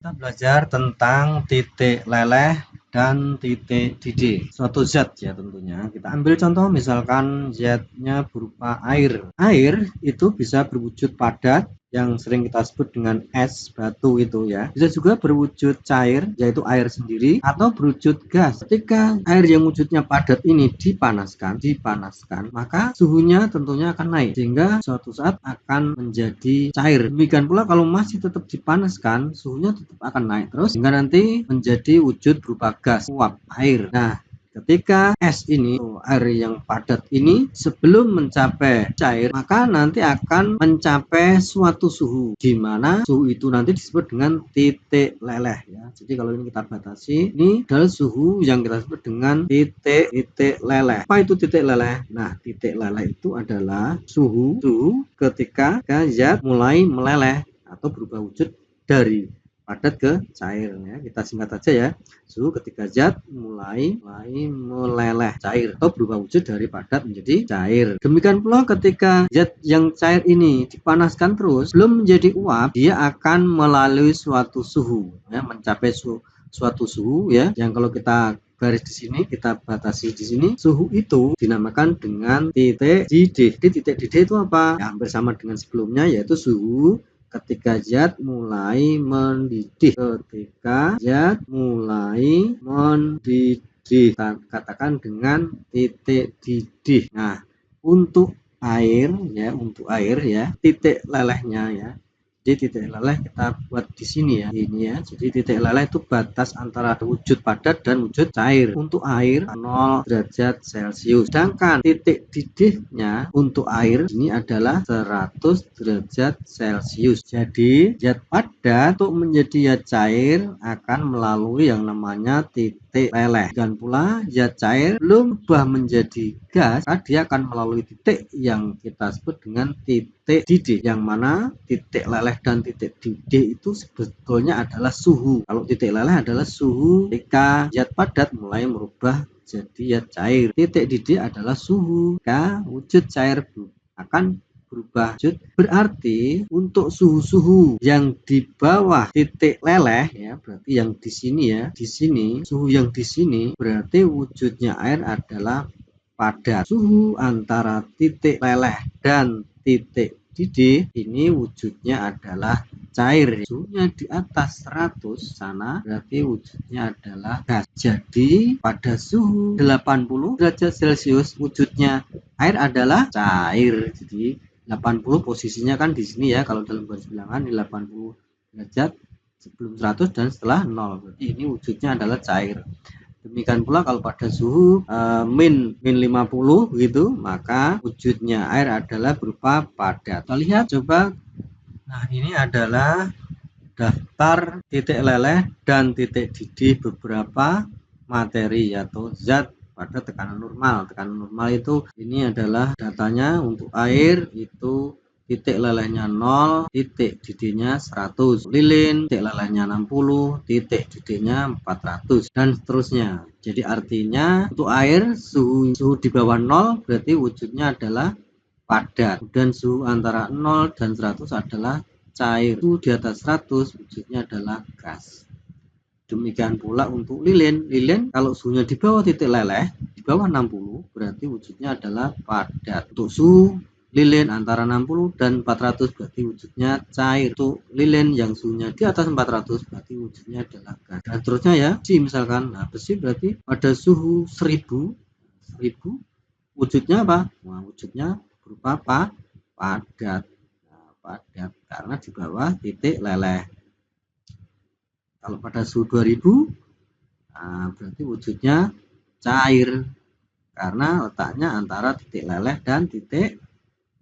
Kita belajar tentang titik leleh dan titik didih, suatu zat ya tentunya. Kita ambil contoh misalkan zatnya berupa air. Air itu bisa berwujud padat yang sering kita sebut dengan es batu itu ya. Bisa juga berwujud cair yaitu air sendiri atau berwujud gas. Ketika air yang wujudnya padat ini dipanaskan, maka suhunya tentunya akan naik sehingga suatu saat akan menjadi cair. Demikian pula kalau masih tetap dipanaskan, suhunya tetap akan naik terus hingga nanti menjadi wujud berupa gas, uap, air. Nah, ketika es ini, air yang padat ini sebelum mencapai cair, maka nanti akan mencapai suatu suhu, di mana suhu itu nanti disebut dengan titik leleh ya. Jadi kalau ini kita batasi, ini adalah suhu yang kita sebut dengan titik leleh. Apa itu titik leleh? Nah, titik leleh itu adalah suhu ketika zat mulai meleleh atau berubah wujud dari padat ke cair ya. Kita singkat saja ya. Suhu ketika zat mulai meleleh cair atau berubah wujud dari padat menjadi cair. Demikian pula ketika zat yang cair ini dipanaskan terus belum menjadi uap, dia akan melalui suatu suhu ya, mencapai suatu suhu ya, yang kalau kita garis di sini kita batasi di sini, suhu itu dinamakan dengan titik didih. Titik didih itu apa? Ya, hampir sama dengan sebelumnya, yaitu suhu ketika zat mulai mendidih. Katakan dengan titik didih. Nah, untuk air ya, titik lelehnya ya. Jadi titik leleh kita buat di sini ya, ini ya. Jadi titik leleh itu batas antara wujud padat dan wujud cair. Untuk air 0 derajat Celcius. Sedangkan titik didihnya untuk air ini adalah 100 derajat Celcius. Jadi zat padat untuk menjadi zat cair akan melalui yang namanya titik leleh. Dan pula zat cair belum berubah menjadi gas, dia akan melalui titik yang kita sebut dengan titik didih, yang mana titik leleh dan titik didih itu sebetulnya adalah suhu. Kalau titik leleh adalah suhu ketika zat padat mulai merubah jadi zat cair. Titik didih adalah suhu ketika wujud cair akan berubah wujud. Berarti untuk suhu-suhu yang di bawah titik leleh ya, berarti yang di sini ya, di sini suhu yang di sini berarti wujudnya air adalah padat. Suhu antara titik leleh dan titik didih ini wujudnya adalah cair. Suhunya di atas 100 sana berarti wujudnya adalah gas. Jadi pada suhu 80 derajat Celcius wujudnya air adalah cair. Jadi 80 posisinya kan di sini ya, kalau dalam garis bilangan di 80 derajat sebelum 100 dan setelah 0. Berarti ini wujudnya adalah cair. Demikian pula kalau pada suhu min 50 gitu, maka wujudnya air adalah berupa padat. Kita lihat coba. Nah, ini adalah daftar titik leleh dan titik didih beberapa materi atau zat pada tekanan normal. Tekanan normal itu ini adalah datanya untuk air itu titik lelehnya 0, titik didihnya 100, lilin titik lelehnya 60, titik didihnya 400 dan seterusnya. Jadi artinya untuk air suhu di bawah 0 berarti wujudnya adalah padat, dan suhu antara 0 dan 100 adalah cair. Suhu di atas 100 wujudnya adalah gas. Demikian pula untuk lilin. Lilin kalau suhunya di bawah titik leleh, di bawah 60 berarti wujudnya adalah padat. Untuk suhu lilin antara 60 dan 400 berarti wujudnya cair. Untuk lilin yang suhunya di atas 400 berarti wujudnya adalah gas. Dan seterusnya ya, besi misalkan. Nah, besi berarti pada suhu 1000 wujudnya apa? Nah, wujudnya berupa padat. Nah, padat karena di bawah titik leleh. Kalau pada suhu 2000 nah, berarti wujudnya cair karena letaknya antara titik leleh dan titik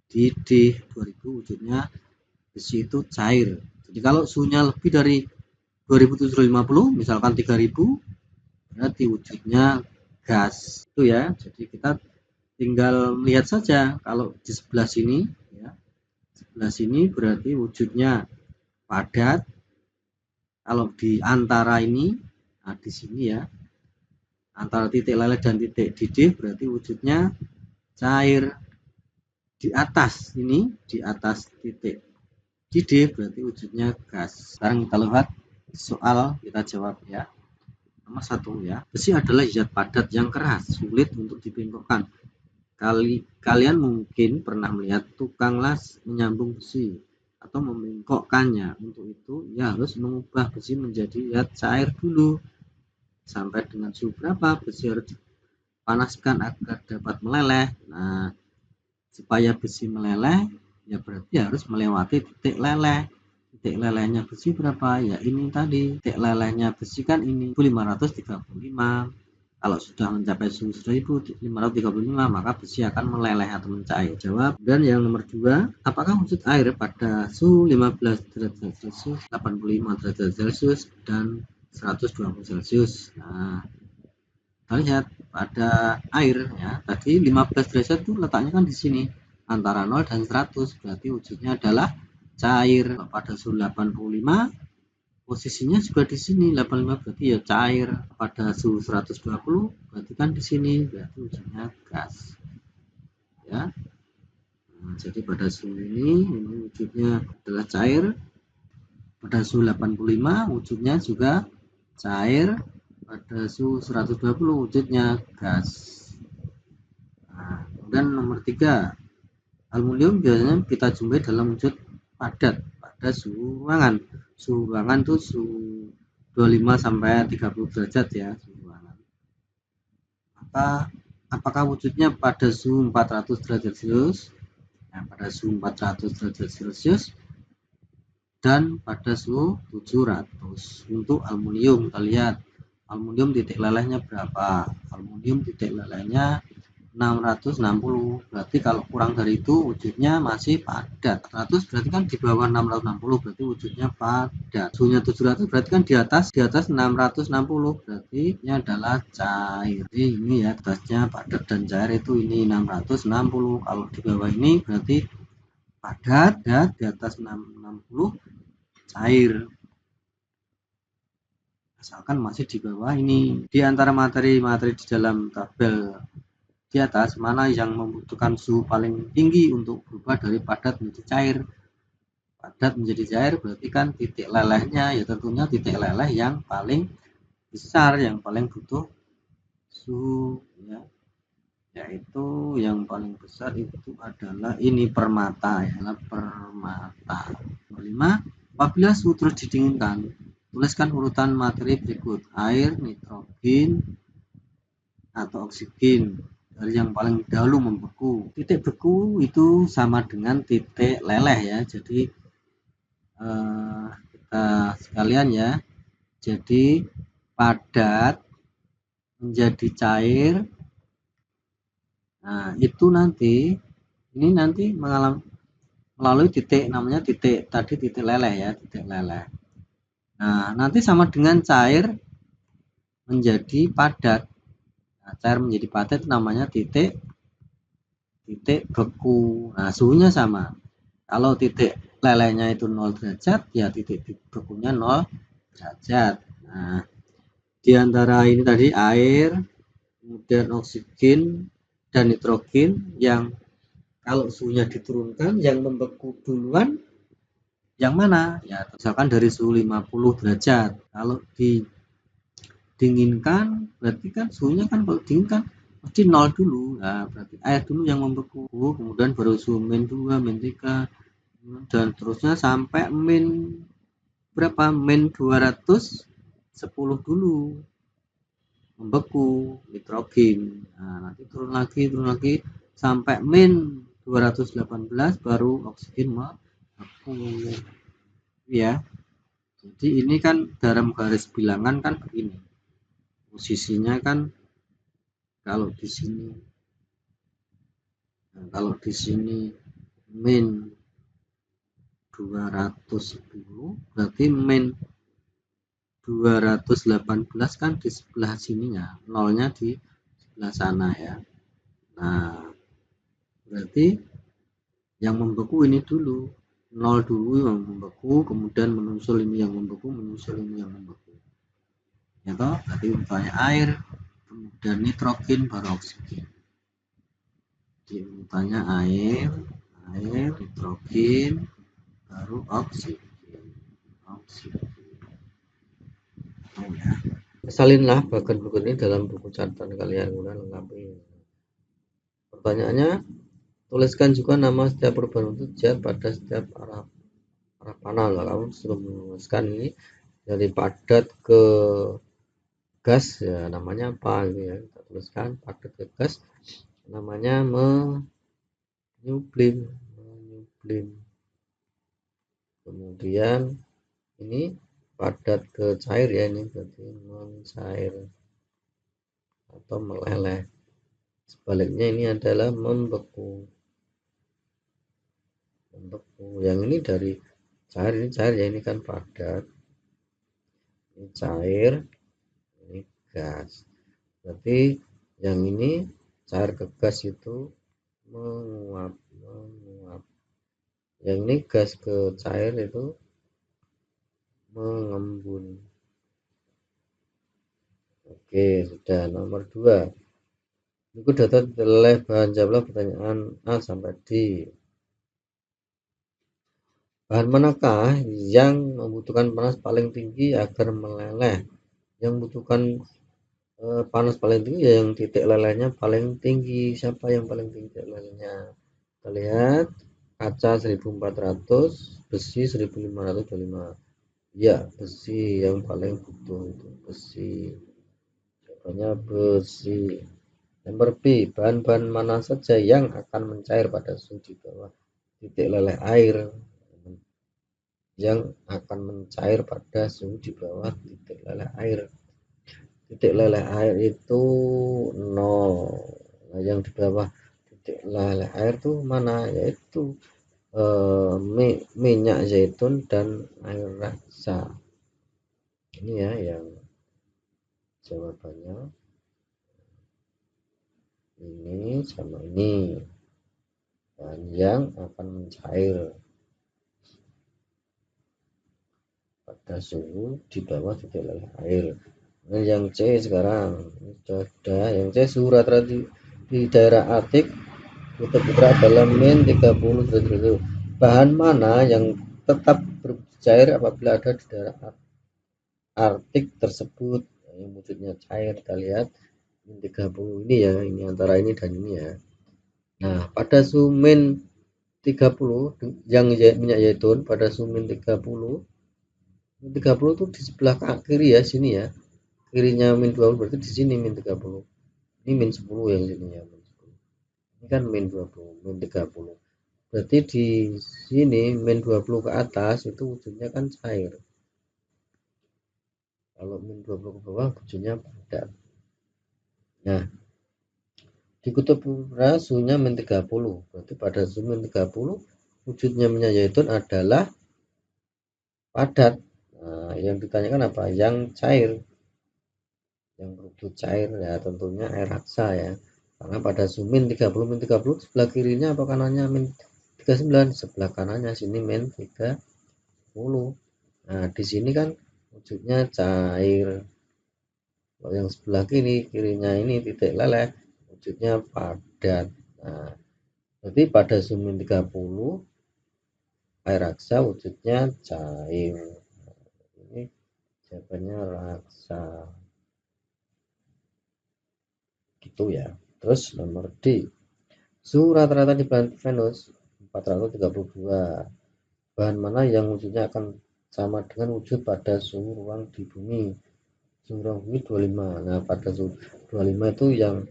didih. 2000 wujudnya besi itu cair. Jadi kalau suhunya lebih dari 2750 misalkan 3000 berarti wujudnya gas itu ya. Jadi kita tinggal melihat saja. Kalau di sebelah sini ya, sebelah sini berarti wujudnya padat. Kalau di antara ini, nah di sini ya, antara titik leleh dan titik didih berarti wujudnya cair. Di atas ini, di atas titik didih berarti wujudnya gas. Sekarang kita lihat soal kita jawab ya. Nomor 1 ya, besi adalah zat padat yang keras, sulit untuk dibengkokkan. Kalian mungkin pernah melihat tukang las menyambung besi atau membengkokkannya. Untuk itu, ia harus mengubah besi menjadi zat cair dulu. Sampai dengan suhu berapa besi harus dipanaskan agar dapat meleleh. Nah, supaya besi meleleh, ya berarti harus melewati titik leleh. Titik lelehnya besi berapa? Ya ini tadi. Titik lelehnya besi kan ini 535. Kalau sudah mencapai suhu 1535, maka besi akan meleleh atau mencair. Jawab. Dan yang nomor 2, apakah wujud air pada suhu 15 derajat Celcius, 85 derajat Celcius, dan 120 Celcius? Nah, kita lihat pada air ya. Tadi 15 derajat itu letaknya kan di sini antara 0 dan 100, berarti wujudnya adalah cair. Pada suhu 85 posisinya juga di sini 85, berarti ya cair. Pada suhu 120 berarti kan di sini, berarti wujudnya gas ya. Nah, jadi pada suhu ini wujudnya adalah cair. Pada suhu 85 wujudnya juga cair. Pada suhu 120 wujudnya gas. Nah, kemudian nomor 3, aluminium biasanya kita jumpai dalam wujud padat pada suhu ruangan. Suhu ruangan itu suhu 25 sampai 30 derajat ya suhu ruangan. Maka apakah wujudnya pada suhu 400 derajat Celcius? Nah, pada suhu 400 derajat Celcius dan pada suhu 700. Untuk aluminium kita lihat aluminium titik lelehnya berapa? Aluminium titik lelehnya 660, berarti kalau kurang dari itu wujudnya masih padat. 100 berarti kan di bawah 660, berarti wujudnya padat. Suhunya 700 berarti kan di atas 660, berarti ini adalah cair. Jadi ini ya atasnya padat dan cair itu ini 660. Kalau di bawah ini berarti padat dan di atas 660 cair. Asalkan masih di bawah ini. Di antara materi-materi di dalam tabel di atas, mana yang membutuhkan suhu paling tinggi untuk berubah dari padat menjadi cair? Padat menjadi cair berarti kan titik lelehnya ya tentunya titik leleh yang paling besar, yang paling butuh suhu ya. Yaitu yang paling besar itu adalah ini permata ya, permata. Nomor 5, apabila suhu terus didinginkan, tuliskan urutan materi berikut: air, nitrogen, atau oksigen. Dari yang paling dahulu membeku. Titik beku itu sama dengan titik leleh ya. Jadi kita sekalian ya. Jadi padat menjadi cair. Nah, itu nanti ini nanti melalui titik namanya titik tadi titik leleh ya, titik leleh. Nah, nanti sama dengan cair menjadi padat. Nah, cair menjadi padat namanya titik beku. Nah, suhunya sama. Kalau titik lelehnya itu 0 derajat, ya titik bekunya 0 derajat. Nah, di antara ini tadi air, kemudian oksigen dan nitrogen yang kalau suhunya diturunkan, yang membeku duluan yang mana? Ya, misalkan dari suhu 50 derajat. Kalau didinginkan, berarti kan suhunya kan kalau dingin kan pasti 0 dulu. Nah, berarti air dulu yang membeku, kemudian baru suhu min 2, min 3, dan terusnya sampai min berapa? Min 210 dulu membeku nitrogen. Nah, nanti turun lagi sampai min 218 baru oksigen membeku ya. Jadi ini kan dalam garis bilangan kan begini. Posisinya kan kalau di sini min 210 berarti min 218 kan di sebelah sininya, nolnya di sebelah sana ya. Nah, berarti yang membeku ini dulu, 0 dulu yang membeku, kemudian menyusul ini yang membeku, menyusul ini yang membeku. Ya toh, berarti urutannya air, kemudian nitrogen, baru oksigen. Jadi urutannya air, nitrogen, baru oksigen. Salinlah bagan berikut ini dalam buku catatan kalian, kemudian lengkapi. Pertanyaannya, tuliskan juga nama setiap perubahan bentuk zat pada setiap arah panel. Kamu suruh menuliskan ini dari padat ke gas, ya namanya apa gitu ya. Kita tuliskan padat ke gas, namanya menyublim. Kemudian ini padat ke cair, ya ini berarti mencair atau meleleh. Sebaliknya ini adalah membeku. Yang ini dari cair, ini cair ya, ini kan padat, ini cair, ini gas. Berarti yang ini cair ke gas itu menguap. Yang ini gas ke cair itu mengembun. Oke, sudah. Nomor 2. Berikut data oleh bahan, jawablah pertanyaan A sampai D. Bahan manakah yang membutuhkan panas paling tinggi agar meleleh? Yang membutuhkan panas paling tinggi ya yang titik lelehnya paling tinggi. Siapa yang paling tinggi titik lelehnya? Kita lihat kaca 1400, besi 1525. Ya, besi yang paling butuh itu besi. Jawabannya besi. Nomor B, bahan-bahan mana saja yang akan mencair pada suhu di bawah titik leleh air? Yang akan mencair pada suhu di bawah titik leleh air. Titik leleh air itu 0. Nah, yang di bawah titik leleh air itu mana? Yaitu minyak zaitun dan air raksa. Ini ya yang jawabannya. Ini sama ini. Dan yang akan mencair pada suhu di bawah titik leleh air. Nah, yang C sekarang sudah. Yang C, suhu rata-rata di daerah Artik kutub utara adalah min 30 derajat. Bahan mana yang tetap bercair apabila ada di daerah Artik tersebut? Yang wujudnya cair, kita lihat min 30 ini ya, ini antara ini dan ini ya. Nah, pada suhu min 30 yang minyak zaitun pada suhu min 30 itu di sebelah kiri ya, sini ya. Kirinya min 20 berarti di sini min 30. Ini min 10 yang sini ya, min 10. Ini kan min 20, min 30. Berarti di sini min 20 ke atas itu wujudnya kan cair. Kalau min 20 ke bawah wujudnya padat. Nah, di kutub utara suhunya min 30. Berarti pada suhu min 30 wujudnya minyak zaitun adalah padat. Nah, yang ditanyakan apa? Yang cair. Yang berwujud cair ya tentunya air raksa ya. Karena pada suhu min 30 sebelah kirinya apa kanannya min 39, sebelah kanannya sini min 30. Nah, di sini kan wujudnya cair. Kalau yang sebelah kirinya ini titik leleh, wujudnya padat. Nah, berarti pada suhu min 30 air raksa wujudnya cair. Ini jawabannya raksa. Gitu ya. Terus nomor D. Suhu rata-rata di planet Venus 432. Bahan mana yang wujudnya akan sama dengan wujud pada suhu ruang di bumi? Suhu ruang bumi 25. Nah, pada suhu 25 itu yang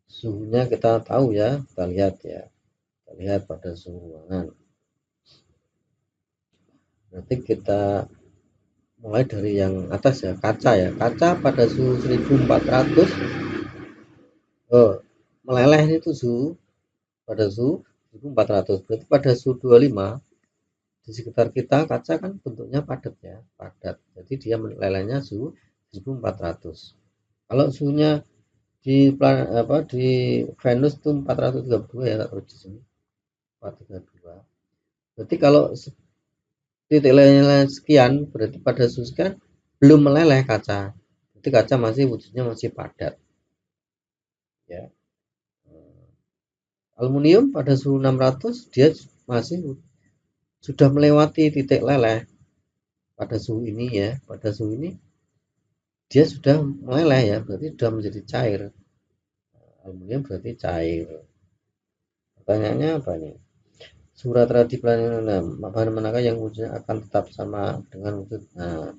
suhunya kita tahu ya, kita lihat ya. Kita lihat pada suhu ruangan. Nanti kita mulai dari yang atas ya, kaca ya. Kaca pada suhu 1400 meleleh itu suhu pada suhu 1400. Berarti pada suhu 25 di sekitar kita kaca kan bentuknya padat ya, padat. Jadi dia melelehnya suhu 1400. Kalau suhunya di Venus itu 432 ya, tak di sini 432. Berarti kalau titik lelehnya sekian, berarti pada suhu sekian belum meleleh kaca. Jadi kaca masih wujudnya masih padat. Ya. Aluminium pada suhu 600 dia masih sudah melewati titik leleh. pada suhu ini ya, pada suhu ini dia sudah meleleh ya, berarti sudah menjadi cair. Aluminium berarti cair. Pertanyaannya apa nih? Surat radhi bahan manakah yang wujudnya akan tetap sama dengan wujud? Nah,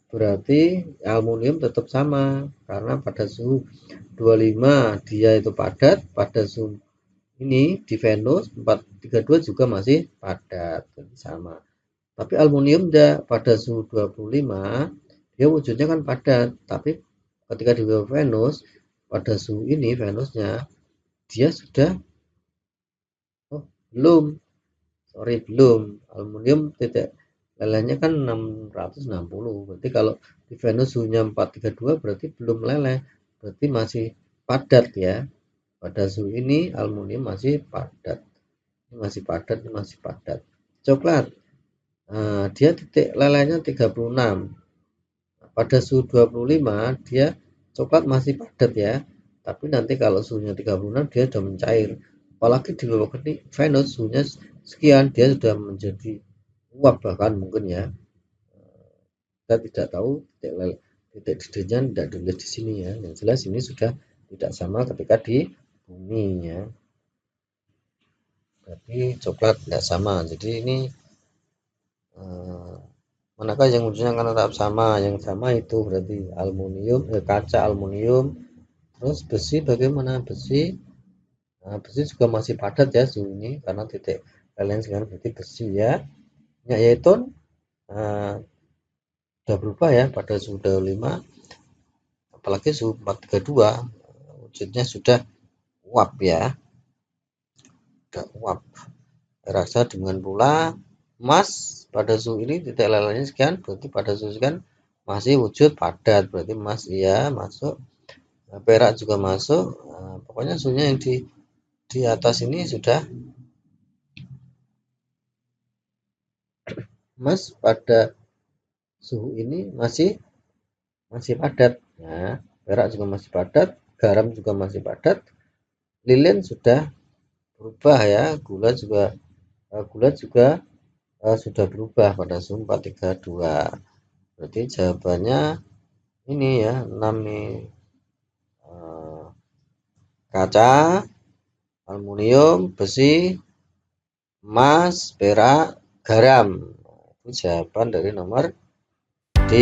berarti aluminium tetap sama karena pada suhu 25 dia itu padat, pada suhu ini di Venus 432 juga masih padat, sama. Tapi aluminium pada suhu 25 dia wujudnya kan padat, tapi ketika di Venus pada suhu ini Venusnya dia sudah belum aluminium titik lelehnya kan 660, berarti kalau di Venus suhunya 432 berarti belum meleleh, berarti masih padat ya. Pada suhu ini aluminium masih padat, ini masih padat. Coklat, dia titik lelehnya 36, pada suhu 25 dia coklat masih padat ya, tapi nanti kalau suhunya 36 dia sudah mencair, apalagi di bawah Venus suhunya sekian dia sudah menjadi uap bahkan mungkin ya. Kita tidak tahu titik didihnya tidak ditulis di sini ya, yang jelas ini sudah tidak sama ketika di bumi ya, berarti coklat tidak sama. Jadi ini manakah yang wujudnya akan tetap sama? Yang sama itu berarti aluminium, kaca aluminium. Terus besi, bagaimana besi? Nah, besi juga masih padat ya suhu ini karena titik kalian sekarang berarti besi ya. Yaitu sudah berubah ya pada suhu 25, apalagi suhu 432 wujudnya sudah uap ya, sudah uap. Rasa dengan pula emas pada suhu ini titik lelehnya sekian, berarti pada suhu sekian masih wujud padat, berarti emas iya masuk, perak juga masuk. Nah, pokoknya suhunya yang di atas ini sudah emas pada suhu ini masih padat. Nah, perak juga masih padat, garam juga masih padat, lilin sudah berubah ya, gula juga sudah berubah pada suhu 432. Berarti jawabannya ini ya, 6 nih. Kaca, aluminium, besi, emas, perak, garam. Itu jawaban dari nomor D.